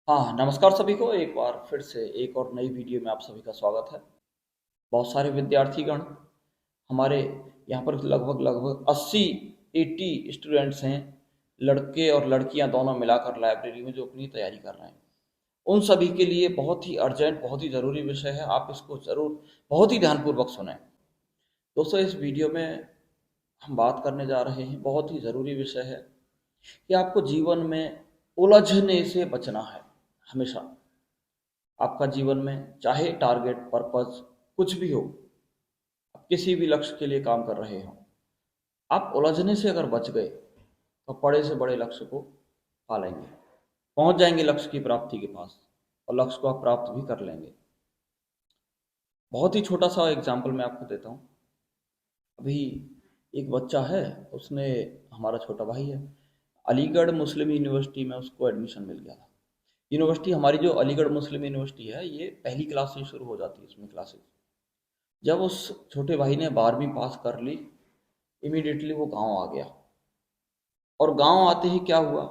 हाँ, नमस्कार सभी को। एक बार फिर से एक और नई वीडियो में आप सभी का स्वागत है। बहुत सारे विद्यार्थीगण हमारे यहाँ पर लगभग लगभग 80 स्टूडेंट्स हैं, लड़के और लड़कियाँ दोनों मिलाकर लाइब्रेरी में जो अपनी तैयारी कर रहे हैं। उन सभी के लिए बहुत ही अर्जेंट, बहुत ही ज़रूरी विषय है। आप इसको ज़रूर बहुत ही ध्यानपूर्वक सुनें। दोस्तों, इस वीडियो में हम बात करने जा रहे हैं, बहुत ही ज़रूरी विषय है कि आपको जीवन में उलझने से बचना है। हमेशा आपका जीवन में चाहे टारगेट पर्पस कुछ भी हो, आप किसी भी लक्ष्य के लिए काम कर रहे हो, आप उलझने से अगर बच गए तो बड़े से बड़े लक्ष्य को पा लेंगे, पहुंच जाएंगे लक्ष्य की प्राप्ति के पास, और लक्ष्य को आप प्राप्त भी कर लेंगे। बहुत ही छोटा सा एग्जाम्पल मैं आपको देता हूँ। अभी एक बच्चा है, उसने, हमारा छोटा भाई है, अलीगढ़ मुस्लिम यूनिवर्सिटी में उसको एडमिशन मिल गया था। यूनिवर्सिटी हमारी जो अलीगढ़ मुस्लिम यूनिवर्सिटी है, ये पहली क्लास से शुरू हो जाती है इसमें क्लासेस। जब उस छोटे भाई ने 12वीं पास कर ली, इमीडिएटली वो गांव आ गया। और गांव आते ही क्या हुआ,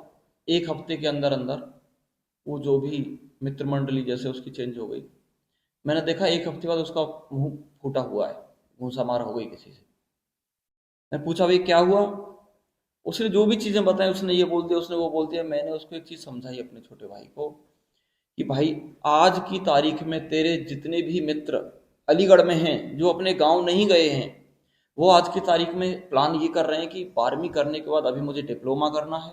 एक हफ्ते के अंदर अंदर वो जो भी मित्र मंडली जैसे उसकी चेंज हो गई। मैंने देखा एक हफ्ते बाद उसका मुंह फूटा हुआ है, घूंसा मार हो गई किसी से। मैं पूछा भाई क्या हुआ, उसने जो भी चीज़ें बताई उसने ये बोल दिया, उसने वो बोल दिया। मैंने उसको एक चीज़ समझाई अपने छोटे भाई को कि भाई, आज की तारीख में तेरे जितने भी मित्र अलीगढ़ में हैं जो अपने गांव नहीं गए हैं, वो आज की तारीख में प्लान ये कर रहे हैं कि 12वीं करने के बाद अभी मुझे डिप्लोमा करना है,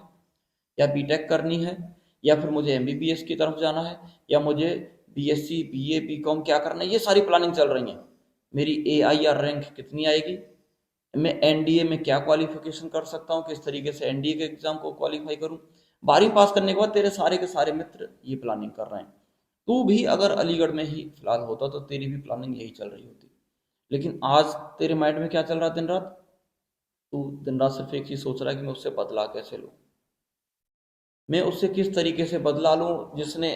या बीटेक करनी है, या फिर मुझे एमबीबीएस की तरफ जाना है, या मुझे बीएससी बीए बीकॉम क्या करना है। ये सारी प्लानिंग चल रही है। मेरी एआईआर रैंक कितनी आएगी, मैं एनडीए में क्या क्वालिफिकेशन कर सकता हूँ, किस तरीके से एनडीए के एग्जाम को क्वालिफाई करूँ। 12वीं पास करने के बाद तेरे सारे के सारे मित्र ये प्लानिंग कर रहे हैं। तू भी अगर अलीगढ़ में ही फिलहाल होता तो तेरी भी प्लानिंग यही चल रही होती। लेकिन आज तेरे माइंड में क्या चल रहा है दिन रात? तू दिन रात सिर्फ एक चीज सोच रहा है कि मैं उससे बदला कैसे लूं, मैं उससे किस तरीके से बदला लूं, जिसने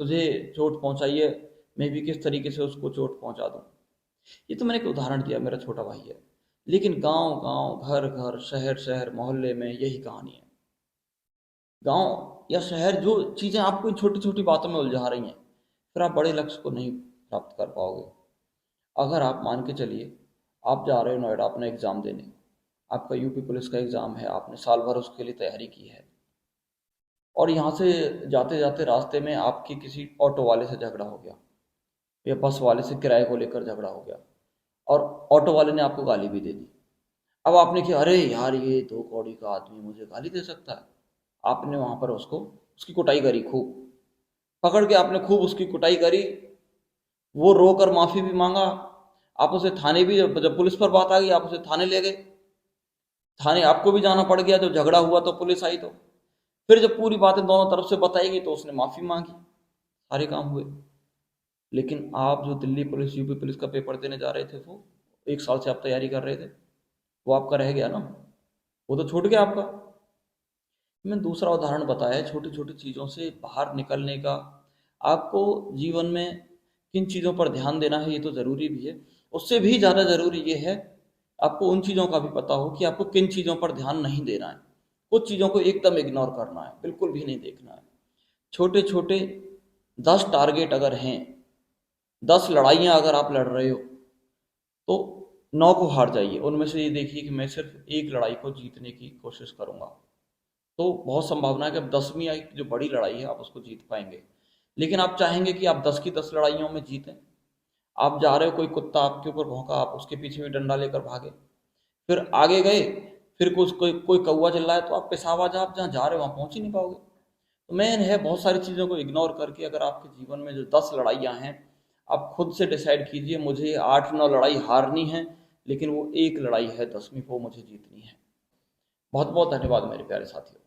तुझे चोट पहुंचाई है मैं भी किस तरीके से उसको चोट पहुंचा दूं। ये तो मैंने एक उदाहरण दिया, मेरा छोटा भाई है। लेकिन गांव गांव, घर घर, शहर शहर, मोहल्ले में यही कहानी है। गांव या शहर, जो चीजें आपको इन छोटी छोटी बातों में उलझा रही हैं, फिर आप बड़े लक्ष्य को नहीं प्राप्त कर पाओगे। अगर आप मान के चलिए, आप जा रहे हो नोएडा अपना एग्ज़ाम देने, आपका यूपी पुलिस का एग्ज़ाम है, आपने साल भर उसके लिए तैयारी की है, और यहाँ से जाते जाते रास्ते में आपकी किसी ऑटो वाले से झगड़ा हो गया, या बस वाले से किराए को लेकर झगड़ा हो गया, और ऑटो वाले ने आपको गाली भी दे दी। अब आपने कहा अरे यार, ये 2 कौड़ी का आदमी मुझे गाली दे सकता है। आपने वहाँ पर उसको, उसकी कुटाई करी खूब, पकड़ के आपने खूब उसकी कुटाई करी। वो रोकर माफ़ी भी मांगा। आप उसे थाने भी, जब पुलिस पर बात आ गई, आप उसे थाने ले गए। थाने आपको भी जाना पड़ गया, जब झगड़ा हुआ तो पुलिस आई तो। फिर जब पूरी बातें दोनों तरफ से बताई गई तो उसने माफ़ी मांगी, सारे काम हुए। लेकिन आप जो दिल्ली पुलिस, यूपी पुलिस का पेपर देने जा रहे थे, वो 1 साल से आप तैयारी कर रहे थे, वो आपका रह गया ना, वो तो छूट गया आपका। मैं दूसरा उदाहरण बताया छोटी छोटी चीज़ों से बाहर निकलने का। आपको जीवन में किन चीज़ों पर ध्यान देना है, ये तो ज़रूरी भी है। उससे भी ज़्यादा ज़रूरी ये है, आपको उन चीज़ों का भी पता हो कि आपको किन चीज़ों पर ध्यान नहीं देना है। कुछ चीज़ों को एकदम इग्नोर करना है, बिल्कुल भी नहीं देखना है। छोटे छोटे 10 टारगेट अगर हैं, 10 लड़ाइयाँ अगर आप लड़ रहे हो, तो 9 को हार जाइए। उनमें से ये देखिए कि मैं सिर्फ एक लड़ाई को जीतने की कोशिश करूँगा। तो बहुत संभावना है कि अब 10वीं जो बड़ी लड़ाई है आप उसको जीत पाएंगे। लेकिन आप चाहेंगे कि आप 10 की 10 लड़ाइयों में जीतें। आप जा रहे हो, कोई कुत्ता आपके ऊपर भौंका, आप उसके पीछे भी डंडा लेकर भागे, फिर आगे गए, फिर कुछ कोई कोई कौवा चिल्लाए तो आप पेशाब, आप जहाँ जा रहे हो वहाँ पहुँच ही नहीं पाओगे। तो मेन है, बहुत सारी चीज़ों को इग्नोर करके अगर आपके जीवन में जो 10 लड़ाइयाँ हैं, आप खुद से डिसाइड कीजिए मुझे 8-9 लड़ाई हारनी है, लेकिन वो एक लड़ाई है 10वीं, वो मुझे जीतनी है। बहुत बहुत धन्यवाद मेरे प्यारे साथियों।